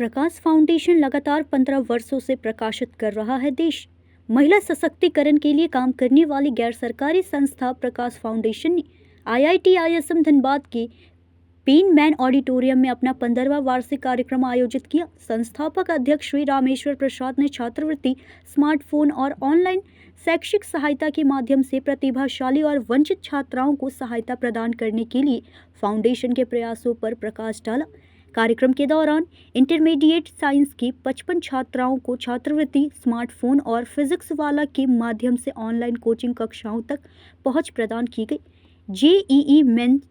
प्रकाश foundation लगातार 15 वर्षों से प्रकाशित कर रहा है देश महिला सशक्तिकरण के लिए काम करने वाली गैर सरकारी संस्था प्रकाश फाउंडेशन ने आईआईटी आईएसएम धनबाद के पेन मैन ऑडिटोरियम में अपना 15वां वार्षिक कार्यक्रम आयोजित किया। संस्थापक अध्यक्ष श्री रामेश्वर प्रसाद ने छात्रवृत्ति, स्मार्टफोन और ऑनलाइन शैक्षिक सहायता के माध्यम से प्रतिभाशाली और वंचित छात्राओं को सहायता प्रदान करने के लिए फाउंडेशन के प्रयासों पर प्रकाश डाला। कार्यक्रम के दौरान इंटरमीडिएट साइंस की 55 छात्राओं को छात्रवृत्ति, स्मार्टफोन और फिजिक्स वाला के माध्यम से ऑनलाइन कोचिंग कक्षाओं तक पहुंच प्रदान की गई। जेईई मेन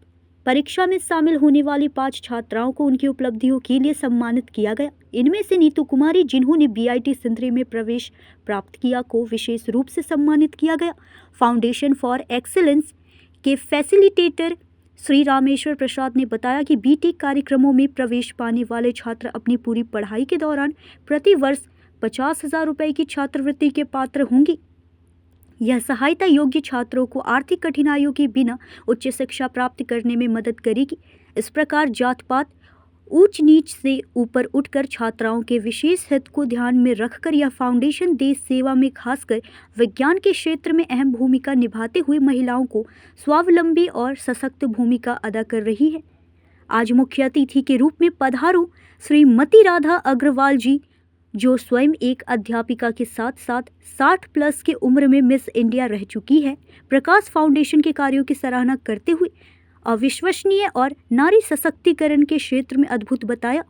परीक्षा में शामिल होने वाली 5 छात्राओं को उनकी उपलब्धियों के लिए सम्मानित किया गया। इनमें से नीतू कुमारी, जिन्होंने बीआईटी सिंदरी में प्रवेश प्राप्त किया, को विशेष रूप से सम्मानित किया गया। फाउंडेशन फॉर एक्सीलेंस के फैसिलिटेटर श्री रामेश्वर प्रसाद ने बताया कि बीटेक कार्यक्रमों में प्रवेश पाने वाले छात्र अपनी पूरी पढ़ाई के दौरान प्रति वर्ष 50,000 रुपये की छात्रवृत्ति के पात्र होंगे। यह सहायता योग्य छात्रों को आर्थिक कठिनाइयों के बिना उच्च शिक्षा प्राप्त करने में मदद करेगी। इस प्रकार जात पात, ऊंच नीच से ऊपर उठकर छात्राओं के विशेष हित को ध्यान में रखकर यह फाउंडेशन देश सेवा में खासकर विज्ञान के क्षेत्र में अहम भूमिका निभाते हुए महिलाओं को स्वावलंबी और सशक्त भूमिका अदा कर रही है। आज मुख्य अतिथि के रूप में पधारो श्रीमती राधा अग्रवाल जी, जो स्वयं एक अध्यापिका के साथ साथ 60 प्लस की उम्र में मिस इंडिया रह चुकी है, प्रकाश फाउंडेशन के कार्यों की सराहना करते हुए अविश्वसनीय और नारी सशक्तिकरण के क्षेत्र में अद्भुत बताया।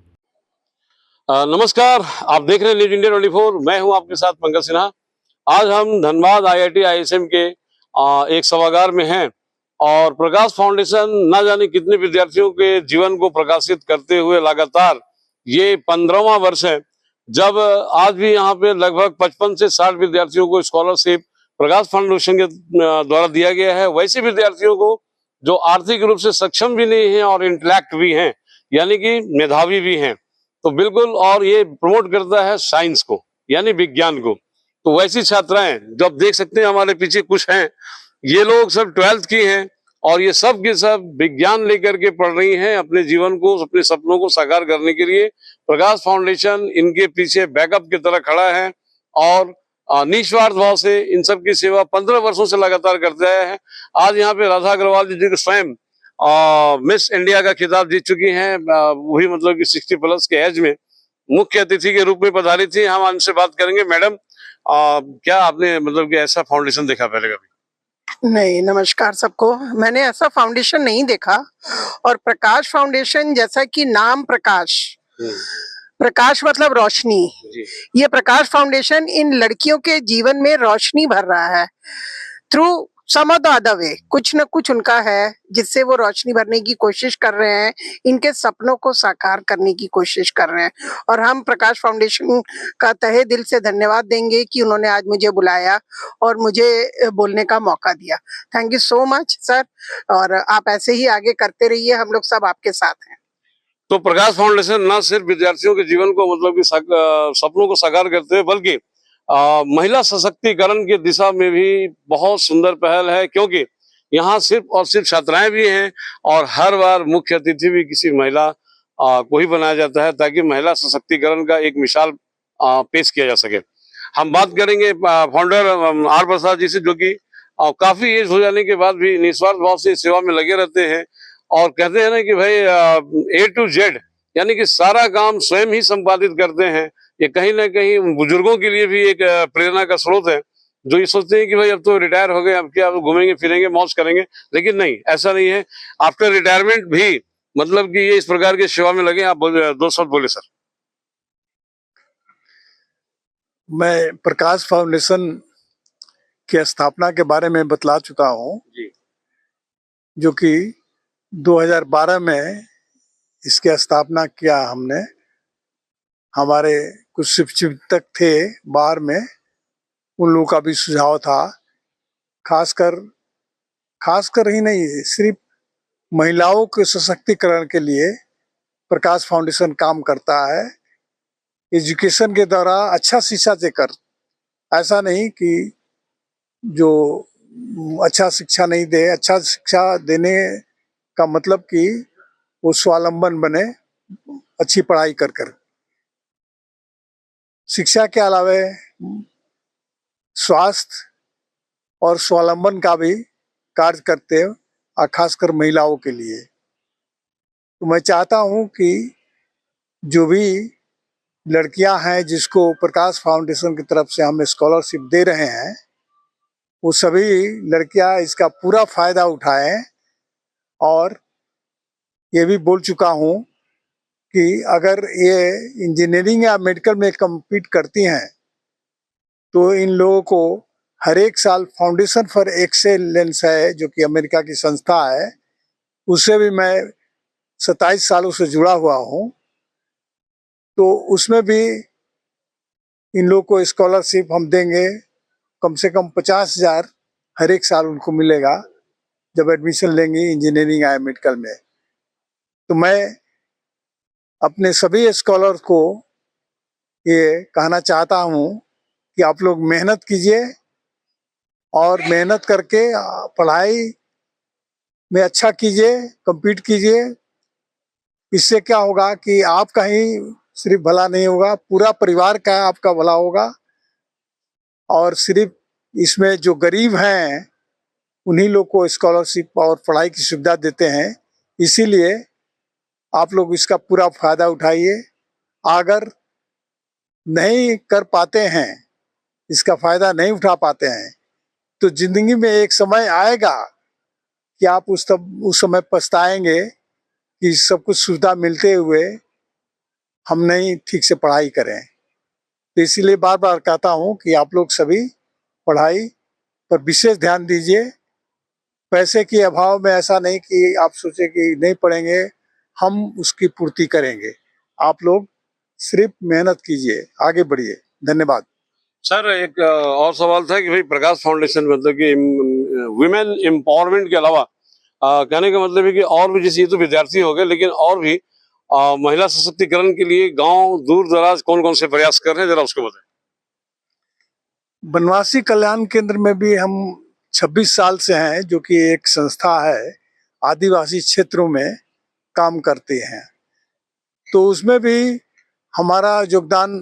नमस्कार, आप देख रहे हैं न्यूज इंडिया 24। मैं हूं आपके साथ पंकज सिन्हा। आज हम धनबाद आईआईटी आईएसएम के एक सभागार में हैं और प्रकाश फाउंडेशन न जाने कितने विद्यार्थियों के जीवन को प्रकाशित करते हुए लगातार ये 15वां वर्ष है, जब आज भी यहाँ पे लगभग 55 से 60 विद्यार्थियों को स्कॉलरशिप प्रकाश फाउंडेशन के द्वारा दिया गया है। वैसे विद्यार्थियों को जो आर्थिक रूप से सक्षम भी नहीं है और इंटेलेक्ट भी हैं, यानी कि मेधावी भी हैं, तो बिल्कुल, और ये प्रमोट करता है साइंस को, यानी विज्ञान को। तो वैसी छात्राएं जो आप देख सकते हैं हमारे पीछे कुछ हैं, ये लोग सब 12th की हैं और ये सब के सब विज्ञान लेकर के पढ़ रही हैं अपने जीवन को, अपने सपनों को साकार करने के लिए। प्रकाश फाउंडेशन इनके पीछे बैकअप की तरह खड़ा है और निस्वार्थ भाव से इन सब की सेवा 15 वर्षों से लगातार करते आए हैं। आज यहाँ पे राधा अग्रवाल जी जो स्वयं मिस इंडिया का खिताब जीत चुकी हैं, वही मतलब कि 60 प्लस के एज में मुख्य अतिथि के रूप में पधारी थी। हम उनसे बात करेंगे। मैडम, क्या आपने मतलब कि ऐसा फाउंडेशन देखा पहले कभी? नहीं, नमस्कार सबको। मैंने ऐसा फाउंडेशन नहीं देखा और प्रकाश फाउंडेशन, जैसा कि नाम प्रकाश, प्रकाश मतलब रोशनी, ये प्रकाश फाउंडेशन इन लड़कियों के जीवन में रोशनी भर रहा है through some of the other way. कुछ न कुछ उनका है जिससे वो रोशनी भरने की कोशिश कर रहे हैं, इनके सपनों को साकार करने की कोशिश कर रहे हैं। और हम प्रकाश फाउंडेशन का तहे दिल से धन्यवाद देंगे कि उन्होंने आज मुझे बुलाया और मुझे बोलने का मौका दिया। Thank you so much sir, और आप ऐसे ही आगे करते रहिए, हम लोग सब आपके साथ हैं। तो प्रकाश फाउंडेशन न सिर्फ विद्यार्थियों के जीवन को मतलब कि सपनों को साकार करते हैं, बल्कि महिला सशक्तिकरण की दिशा में भी बहुत सुंदर पहल है, क्योंकि यहाँ सिर्फ और सिर्फ छात्राएं भी हैं और हर बार मुख्य अतिथि भी किसी महिला को ही बनाया जाता है, ताकि महिला सशक्तिकरण का एक मिसाल पेश किया जा सके। हम बात करेंगे फाउंडर आर प्रसाद जी से, जो कि काफी एज हो जाने के बाद भी निस्वार्थ भाव से सेवा में लगे रहते हैं और कहते हैं ना कि भाई A to Z, यानी कि सारा काम स्वयं ही संपादित करते हैं। ये कहीं ना कहीं बुजुर्गों के लिए भी एक प्रेरणा का स्रोत है, जो ये सोचते हैं कि भाई अब तो रिटायर हो गए, अब क्या घूमेंगे फिरेंगे मौज करेंगे। लेकिन नहीं, ऐसा नहीं है। आफ्टर रिटायरमेंट भी मतलब कि ये इस प्रकार की सेवा में लगे। आप 2 शब्द बोले सर। मैं प्रकाश फाउंडेशन की स्थापना के बारे में बतला चुका हूँ, जो कि 2012 में इसकी स्थापना किया हमने। हमारे कुछ शिक्षक थे बाहर में, उन लोगों का भी सुझाव था। खासकर ही नहीं, सिर्फ महिलाओं के सशक्तिकरण के लिए प्रकाश फाउंडेशन काम करता है। एजुकेशन के द्वारा अच्छा शिक्षा देकर, ऐसा नहीं कि जो अच्छा शिक्षा नहीं दे, अच्छा शिक्षा देने का मतलब कि वो स्वावलंबन बने अच्छी पढ़ाई कर कर। शिक्षा के अलावे स्वास्थ्य और स्वावलंबन का भी कार्य करते हैं, और खासकर महिलाओं के लिए। तो मैं चाहता हूं कि जो भी लड़कियां हैं जिसको प्रकाश फाउंडेशन की तरफ से हम स्कॉलरशिप दे रहे हैं, वो सभी लड़कियां इसका पूरा फायदा उठाएं। और ये भी बोल चुका हूं कि अगर ये इंजीनियरिंग या मेडिकल में कम्पीट करती हैं तो इन लोगों को हर एक साल फाउंडेशन फॉर एक्सेलेंस है, जो कि अमेरिका की संस्था है, उससे भी मैं 27 सालों से जुड़ा हुआ हूँ। तो उसमें भी इन लोगों को स्कॉलरशिप हम देंगे, कम से कम 50,000 हर एक साल उनको मिलेगा जब एडमिशन लेंगे इंजीनियरिंग या मेडिकल में। तो मैं अपने सभी स्कॉलर को ये कहना चाहता हूँ कि आप लोग मेहनत कीजिए और मेहनत करके पढ़ाई में अच्छा कीजिए, compete कीजिए। इससे क्या होगा कि आपका ही सिर्फ भला नहीं होगा, पूरा परिवार का आपका भला होगा। और सिर्फ इसमें जो गरीब हैं उन्हीं लोग को स्कॉलरशिप और पढ़ाई की सुविधा देते हैं, इसीलिए आप लोग इसका पूरा फायदा उठाइए। अगर नहीं कर पाते हैं, इसका फायदा नहीं उठा पाते हैं, तो जिंदगी में एक समय आएगा कि आप उस समय पछताएंगे कि सब कुछ सुविधा मिलते हुए हम नहीं ठीक से पढ़ाई करें। तो इसीलिए बार बार कहता हूँ कि आप लोग सभी पढ़ाई पर विशेष ध्यान दीजिए। पैसे के अभाव में ऐसा नहीं कि आप सोचे कि नहीं पढ़ेंगे, हम उसकी पूर्ति करेंगे। आप लोग सिर्फ मेहनत कीजिए, आगे बढ़िए। धन्यवाद। सर, एक और सवाल था कि भाई प्रकाश फाउंडेशन मतलब कि वुमेन एम्पावरमेंट के अलावा कहने का मतलब है कि और भी, जैसे ये तो विद्यार्थी हो गए, लेकिन और भी महिला सशक्तिकरण के लिए गांव दूर दराज कौन कौन से प्रयास कर रहे हैं, जरा उसको बताएं। बनवासी कल्याण केंद्र में भी हम 26 साल से हैं, जो कि एक संस्था है, आदिवासी क्षेत्रों में काम करते हैं। तो उसमें भी हमारा योगदान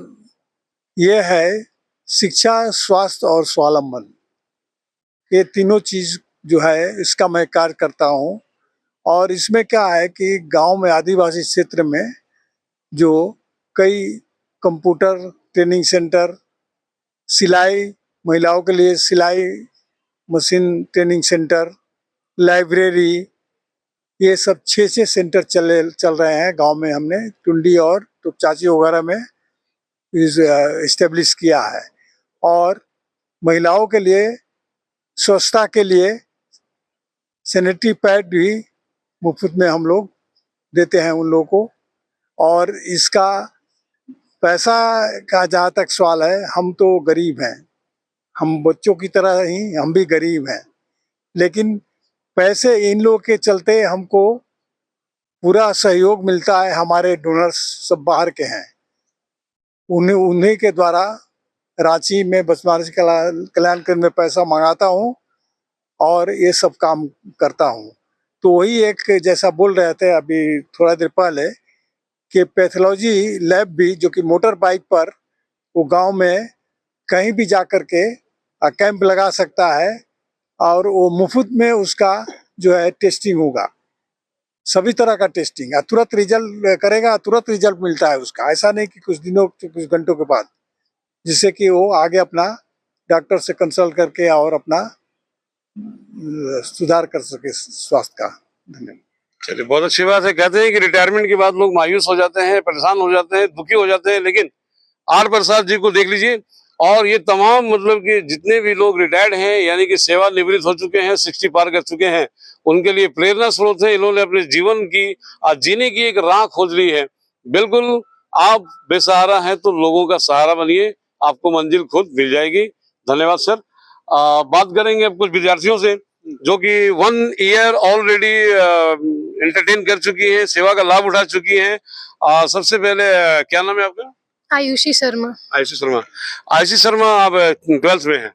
ये है, शिक्षा, स्वास्थ्य और स्वावलंबन, ये तीनों चीज जो है इसका मैं कार्य करता हूँ। और इसमें क्या है कि गांव में, आदिवासी क्षेत्र में जो कई कंप्यूटर ट्रेनिंग सेंटर, सिलाई, महिलाओं के लिए सिलाई मशीन ट्रेनिंग सेंटर, लाइब्रेरी, ये सब 6 सेंटर चल रहे हैं गांव में। हमने टुंडी और टुपचाची वगैरह में इस्टेब्लिश किया है। और महिलाओं के लिए स्वच्छता के लिए सैनिटरी पैड भी मुफ्त में हम लोग देते हैं उन लोगों को। और इसका पैसा का जहाँ तक सवाल है, हम तो गरीब हैं, हम बच्चों की तरह ही हम भी गरीब हैं, लेकिन पैसे इन लोगों के चलते हमको पूरा सहयोग मिलता है। हमारे डोनर्स सब बाहर के हैं, उन्हीं के द्वारा रांची में बनवासी कल्याण केंद्र में पैसा मंगाता हूँ और ये सब काम करता हूँ। तो वही एक, जैसा बोल रहे थे अभी थोड़ा देर पहले, कि पैथोलॉजी लैब भी, जो कि मोटर बाइक पर वो गांव में कहीं भी जा कर के कैंप लगा सकता है और वो मुफ्त में उसका जो है टेस्टिंग होगा, सभी तरह का टेस्टिंग, तुरंत रिजल्ट करेगा, तुरंत रिजल्ट मिलता है उसका। ऐसा नहीं कि कुछ दिनों, कुछ घंटों के बाद, जिससे कि वो आगे अपना डॉक्टर से कंसल्ट करके और अपना सुधार कर सके स्वास्थ्य का। धन्यवाद। चलिए, बहुत अच्छी बात है। कहते हैं कि रिटायरमेंट के बाद लोग मायूस हो जाते हैं, परेशान हो जाते हैं, दुखी हो जाते हैं, लेकिन आर प्रसाद जी को देख लीजिए। और ये तमाम मतलब कि जितने भी लोग रिटायर्ड हैं, यानी कि सेवानिवृत्त हो चुके हैं, 60 पार कर चुके हैं, उनके लिए प्रेरणा स्रोत है। इन्होंने अपने जीवन की जीने की एक राह खोज ली है। बिल्कुल, आप बेसहारा हैं तो लोगों का सहारा बनिए, आपको मंजिल खुद मिल जाएगी। धन्यवाद सर। बात करेंगे अब कुछ विद्यार्थियों से जो कि 1 ईयर ऑलरेडी एंटरटेन कर चुकी है, सेवा का लाभ उठा चुकी है। सबसे पहले क्या नाम है आपका? आयुषी शर्मा। आयुषी शर्मा। आयुषी शर्मा, आप 12th में हैं?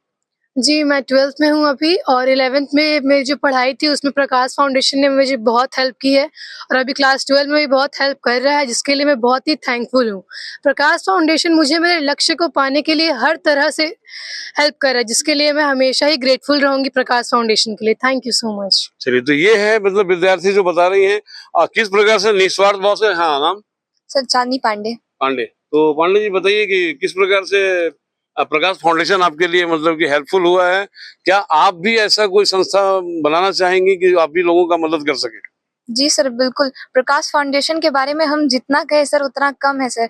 जी, मैं 12th में हूँ अभी और 11th में मेरी जो पढ़ाई थी उसमें प्रकाश फाउंडेशन ने मुझे बहुत हेल्प की है और अभी क्लास 12 में भी बहुत हेल्प कर रहा है, जिसके लिए मैं बहुत ही थैंकफुल हूँ। प्रकाश फाउंडेशन मुझे मेरे लक्ष्य को पाने के लिए हर तरह से हेल्प कर रहा है, जिसके लिए मैं हमेशा ही ग्रेटफुल रहूँगी प्रकाश फाउंडेशन के लिए। Thank you so much. चलिए, तो ये है मतलब विद्यार्थी जो बता रही हैं किस प्रकार से निस्वार्थ भाव से। हाँ, नाम? सर चांदनी पांडे। पांडे। तो पांडे जी बताइए कि किस प्रकार से प्रकाश फाउंडेशन आपके लिए मतलब कि हेल्पफुल हुआ है। क्या आप भी ऐसा कोई संस्था बनाना चाहेंगी कि आप भी लोगों का मदद कर सके? जी सर, बिल्कुल। प्रकाश फाउंडेशन के बारे में हम जितना कहें सर उतना कम है सर।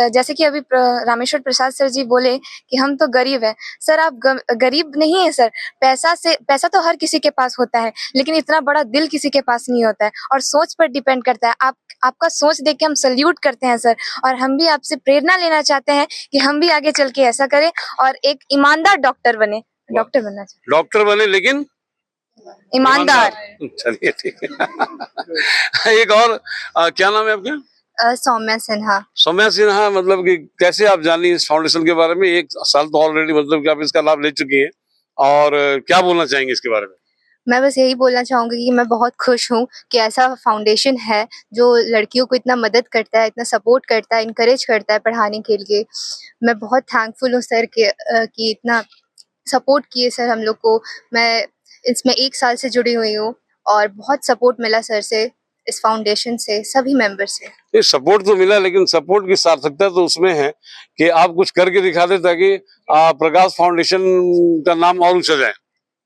जैसे कि अभी रामेश्वर प्रसाद सर जी बोले कि हम तो गरीब हैं। सर आप गरीब नहीं है सर। पैसा तो हर किसी के पास होता है, लेकिन इतना बड़ा दिल किसी के पास नहीं होता है और सोच पर डिपेंड करता है। आपका सोच देख के हम सैल्यूट करते हैं सर, और हम भी आपसे प्रेरणा लेना चाहते हैं कि हम भी आगे चल के ऐसा करें और एक ईमानदार डॉक्टर बने। डॉक्टर बनना चाहिए। डॉक्टर बने लेकिन ईमानदार। चलिए ठीक है। एक और क्या नाम है आपका? सौम्या सिन्हा। सौम्या सिन्हा, मतलब कि कैसे आप जानी इस फाउंडेशन के बारे में? 1 साल तो ऑलरेडी मतलब कि आप इसका लाभ ले चुकी हैं, और क्या बोलना चाहेंगे इसके बारे में? मैं बस यही बोलना चाहूँगी कि मैं बहुत खुश हूँ कि ऐसा फाउंडेशन है जो लड़कियों को इतना मदद करता है, इतना सपोर्ट करता है, इनकरेज करता है पढ़ाने के लिए। मैं बहुत थैंकफुल हूँ सर के कि इतना सपोर्ट किए सर हम लोग को। मैं इसमें 1 साल से जुड़ी हुई हूँ और बहुत सपोर्ट मिला सर से, इस फाउंडेशन से, सभी मेंबर से। ये सपोर्ट तो मिला, लेकिन सपोर्ट की सार्थकता तो उसमें है कि आप कुछ करके दिखा दे ताकि प्रकाश फाउंडेशन का नाम और ऊंचा जाए।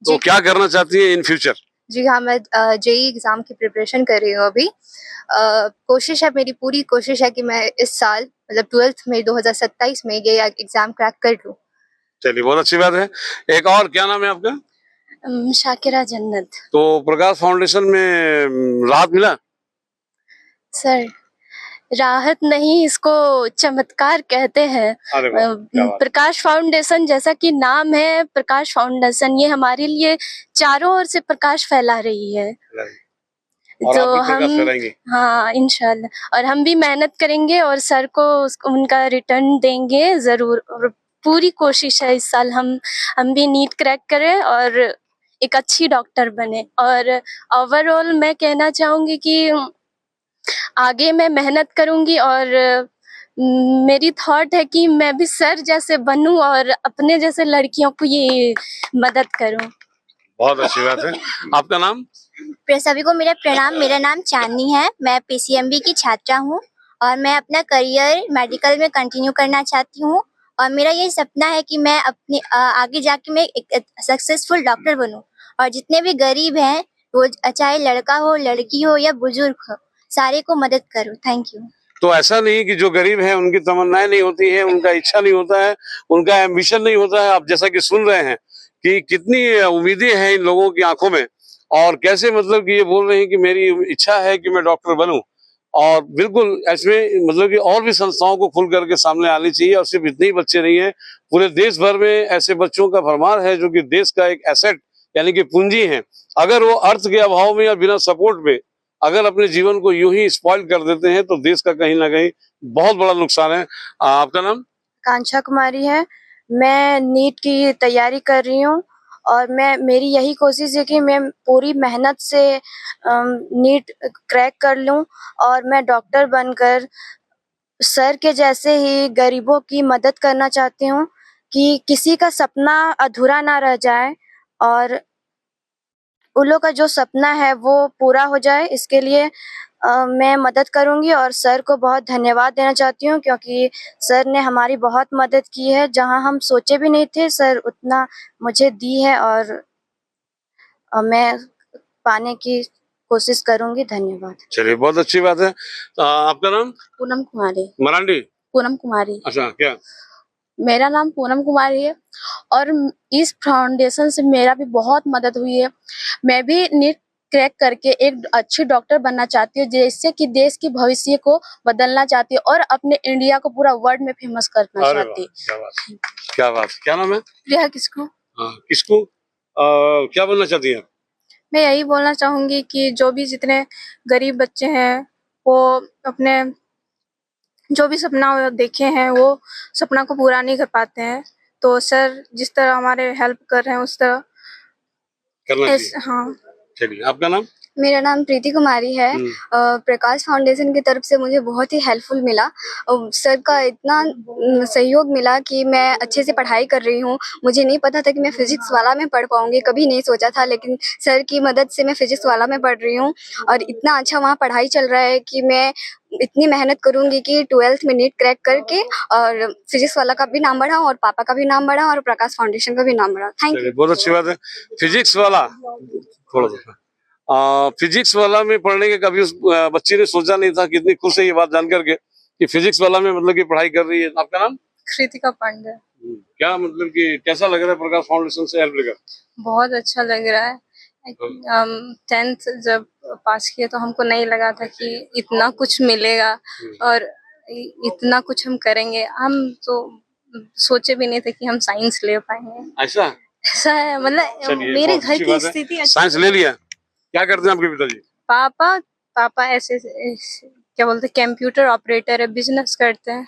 तो क्या करना चाहती है इन फ्यूचर? जी हाँ, मैं जेईई एग्जाम की प्रिपरेशन कर रही हूँ अभी। कोशिश है, मेरी पूरी कोशिश है कि मैं इस साल मतलब 12th में 2027 में ये एग्जाम क्रैक कर लूँ। चलिए, बहुत अच्छी बात है। एक और, क्या नाम है आपका? शाकिरा जन्नत। तो प्रकाश फाउंडेशन में राहत मिला? सर राहत नहीं, इसको चमत्कार कहते हैं। अरे वाह, क्या बात। प्रकाश फाउंडेशन जैसा कि नाम है, प्रकाश फाउंडेशन, ये हमारे लिए चारों ओर से प्रकाश फैला रही है। और तो आप भी प्रकाश हम, फैलाएंगे? हाँ इंशाल्लाह, और हम भी मेहनत करेंगे और सर को उनका रिटर्न देंगे जरूर। और पूरी कोशिश है इस साल हम भी नीट क्रैक करें और एक अच्छी डॉक्टर बने। और ओवरऑल मैं कहना चाहूंगी कि आगे मैं मेहनत करूंगी और मेरी थॉट है कि मैं भी सर जैसे बनूं और अपने जैसे लड़कियों को ये मदद करूं। बहुत अच्छी बात है। आपका नाम? सभी को मेरा प्रणाम। मेरा नाम चांदनी है। मैं पीसीएमबी की छात्रा हूँ और मैं अपना करियर मेडिकल में कंटिन्यू करना चाहती हूँ और मेरा ये सपना है कि मैं अपने आगे जाके मैं एक सक्सेसफुल डॉक्टर बनूं और जितने भी गरीब हैं, वो चाहे लड़का हो, लड़की हो या बुजुर्ग हो, सारे को मदद करूं। Thank you. तो ऐसा नहीं कि जो गरीब हैं उनकी तमन्नाएं नहीं होती हैं, उनका इच्छा नहीं होता है, उनका एम्बिशन नहीं होता है। आप जैसा कि सुन रहे हैं कि कितनी उम्मीदें हैं इन लोगों की आंखों में, और कैसे मतलब कि ये बोल रहे हैं कि मेरी इच्छा है कि मैं डॉक्टर बनूं। और बिल्कुल इसमें मतलब कि और भी संस्थाओं को खुल करके सामने आनी चाहिए, और सिर्फ इतने ही बच्चे नहीं है, पूरे देश भर में ऐसे बच्चों का भरमार है जो कि देश का एक एसेट यानी कि पूंजी है। अगर वो अर्थ के अभाव में या बिना सपोर्ट में अगर अपने जीवन को यूं ही स्पॉइल कर देते हैं तो देश का कहीं ना कहीं बहुत बड़ा नुकसान है। आपका नाम? कांक्षा कुमारी है। मैं नीट की तैयारी कर रही हूँ और मेरी यही कोशिश है कि मैं पूरी मेहनत से नीट क्रैक कर लूँ और मैं डॉक्टर बनकर सर के जैसे ही गरीबों की मदद करना चाहती हूँ कि किसी का सपना अधूरा ना रह जाए और उन लोग का जो सपना है वो पूरा हो जाए। इसके लिए मैं मदद करूंगी और सर को बहुत धन्यवाद देना चाहती हूँ, क्योंकि सर ने हमारी बहुत मदद की है। जहाँ हम सोचे भी नहीं थे, सर उतना मुझे दी है और मैं पाने की कोशिश करूंगी। धन्यवाद। चलिए, बहुत अच्छी बात है। आपका नाम? पूनम कुमारी। मरांडी? पूनम कुमारी। अच्छा, क्या? मेरा नाम पूनम कुमारी है और इस फाउंडेशन से मेरा भी बहुत मदद हुई है। मैं भी नीट क्रैक करके एक अच्छी डॉक्टर बनना चाहती हूँ, जिससे कि देश की भविष्य को बदलना चाहती हूँ और अपने इंडिया को पूरा वर्ल्ड में फेमस करना चाहती हूँ। क्या बात, क्या बात। क्या नाम है? प्रिया किसको? किसको क्या बनना चाहती हैं? मैं यही बोलना चाहूंगी कि जो भी जितने गरीब बच्चे हैं वो अपने जो भी सपना देखे हैं वो सपना को पूरा नहीं कर पाते हैं, तो सर जिस तरह हमारे हेल्प कर रहे हैं उस तरह करना चाहिए। हाँ। चलिए, आपका नाम? मेरा नाम प्रीति कुमारी है। प्रकाश फाउंडेशन की तरफ से मुझे बहुत ही हेल्पफुल मिला। सर का इतना सहयोग मिला कि मैं अच्छे से पढ़ाई कर रही हूँ। मुझे नहीं पता था कि मैं फिजिक्स वाला में पढ़ पाऊंगी, कभी नहीं सोचा था, लेकिन सर की मदद से मैं फिजिक्स वाला में पढ़ रही हूँ और इतना अच्छा वहाँ पढ़ाई चल रहा है कि मैं इतनी मेहनत करूंगी कि 12th में नीट क्रैक करके और फिजिक्स वाला का भी नाम बढ़ा और पापा का भी नाम बढ़ा और प्रकाश फाउंडेशन का भी नाम बढ़ा। Thank you. बहुत अच्छी बात है। फिजिक्स वाला थोड़ा सा फिजिक्स वाला में पढ़ने के कभी उस बच्ची ने सोचा नहीं था। कितनी खुश है ये बात जान करके कि फिजिक्स वाला में मतलब कि पढ़ाई कर रही है। आपका नाम? कृतिका पांडे। क्या मतलब कि कैसा लग रहा है प्रकाश फाउंडेशन से हेल्प लेकर? बहुत अच्छा लग रहा है। 10th जब पास किए तो हमको नहीं लगा था कि इतना कुछ मिलेगा और इतना कुछ हम करेंगे। हम तो सोचे भी नहीं थे कि हम साइंस ले पाएंगे। ऐसा है, मतलब मेरे घर की स्थिति साइंस ले लिया। क्या करते हैं आपके पिताजी? पापा ऐसे क्या बोलते हैं, कंप्यूटर ऑपरेटर है, बिजनेस करते हैं।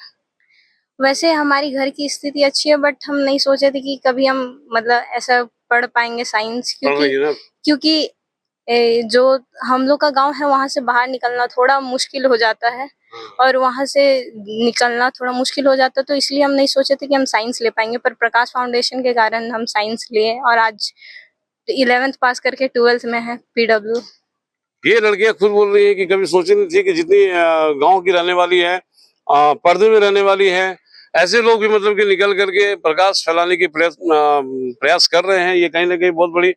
वैसे हमारी घर की स्थिति अच्छी है, बट हम नहीं सोचे थे कि कभी हम मतलब ऐसा पढ़ पाएंगे साइंस, क्योंकि जो हम लोग का गांव है वहां से बाहर निकलना थोड़ा मुश्किल हो जाता है और वहां से निकलना थोड़ा मुश्किल हो जाता है, तो इसलिए हम नहीं सोचे थे कि हम साइंस ले पाएंगे। पर प्रकाश फाउंडेशन के कारण हम साइंस लिए और आज 11th पास करके 12th में है PW। ये लड़कियां खुद बोल रही है कि कभी सोची नहीं थी कि जितनी गांव की रहने वाली है, पर्दे में रहने वाली है, ऐसे लोग भी मतलब कि निकल करके प्रकाश फैलाने की प्रयास कर रहे हैं। ये कहीं ना कहीं बहुत बड़ी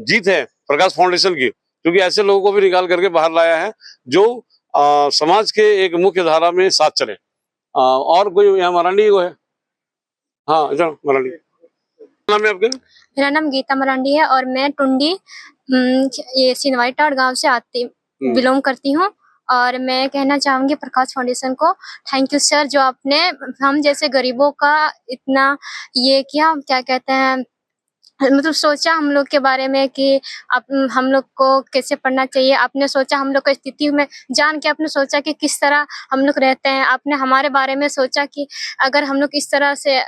जीत है प्रकाश फाउंडेशन की, क्योंकि ऐसे लोगों को भी निकाल करके बाहर लाया है जो समाज के एक मुख्य धारा में साथ चले। और कोई यहाँ मरांडी को है? हाँ, जाओ मरांडी। नाम है आपका? मेरा नाम गीता मरांडी है और मैं टुंडी ये सिनवाईटाड़ गांव से बिलोंग करती हूँ। और मैं कहना चाहूंगी प्रकाश फाउंडेशन को थैंक यू सर, जो आपने हम जैसे गरीबों का इतना ये किया, क्या कहते हैं, मतलब सोचा हम लोग के बारे में कि हम लोग को कैसे पढ़ना चाहिए। आपने सोचा हम लोग की स्थिति में जान के, आपने सोचा कि किस तरह हम लोग रहते हैं। आपने हमारे बारे में सोचा कि अगर हम लोग इस तरह से,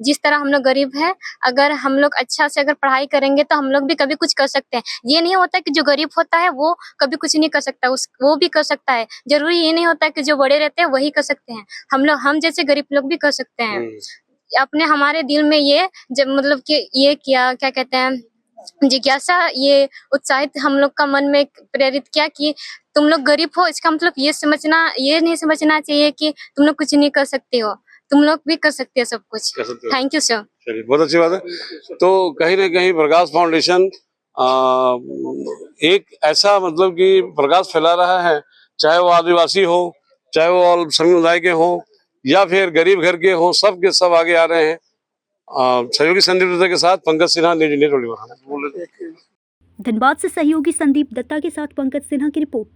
जिस तरह हम लोग गरीब हैं, अगर हम लोग अच्छा से अगर पढ़ाई करेंगे तो हम लोग भी कभी कुछ कर सकते हैं। ये नहीं होता कि जो गरीब होता है वो कभी कुछ नहीं कर सकता, वो भी कर सकता है। जरूरी ये नहीं होता कि जो बड़े रहते हैं वही कर सकते हैं। हम जैसे गरीब लोग भी कर सकते हैं। अपने हमारे दिल में ये जब मतलब कि ये किया, क्या कहते हैं, जिज्ञासा, ये उत्साहित हम लोग का मन में प्रेरित किया कि तुम लोग गरीब हो, इसका मतलब ये नहीं समझना चाहिए कि तुम लोग कुछ नहीं कर सकते हो, तुम लोग भी कर सकते हो सब कुछ। Thank you sir. चलिए, बहुत अच्छी बात है। तो कहीं ना कहीं प्रकाश फाउंडेशन एक ऐसा मतलब कि प्रकाश फैला रहा है, चाहे वो आदिवासी हो, चाहे वो और समुदाय के हो या फिर गरीब घर के हो, सब के सब आगे आ रहे हैं। सहयोगी संदीप दत्ता के साथ पंकज सिन्हा, न्यूज़ इंडिया 24। धनबाद से सहयोगी संदीप दत्ता के साथ पंकज सिन्हा की रिपोर्ट।